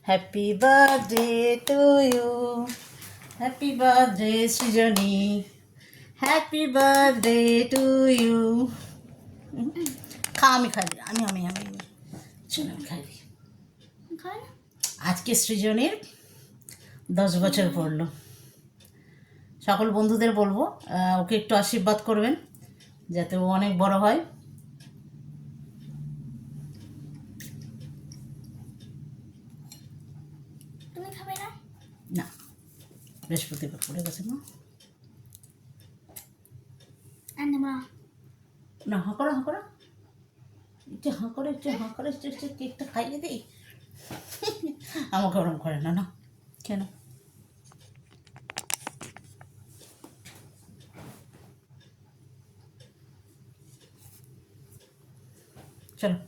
Happy birthday to you, happy birthday Srijani, happy birthday to you. খা, আমি খাই, আমি চলো আমি খাই। আজকে সৃজনীর 10 বছর পড়লো। সকল বন্ধুদের বলবো ওকে একটু আশীর্বাদ করবেন যাতে ও অনেক বড় হয়। তুমি খাবে না? না, বৃহস্পতিবার পড়ে গেছে না। না, হাঁ করো একটু হাঁ করে একটু কেকটা খাইয়ে দিই। আমাকে ওরম করে না, না কেন? চলো।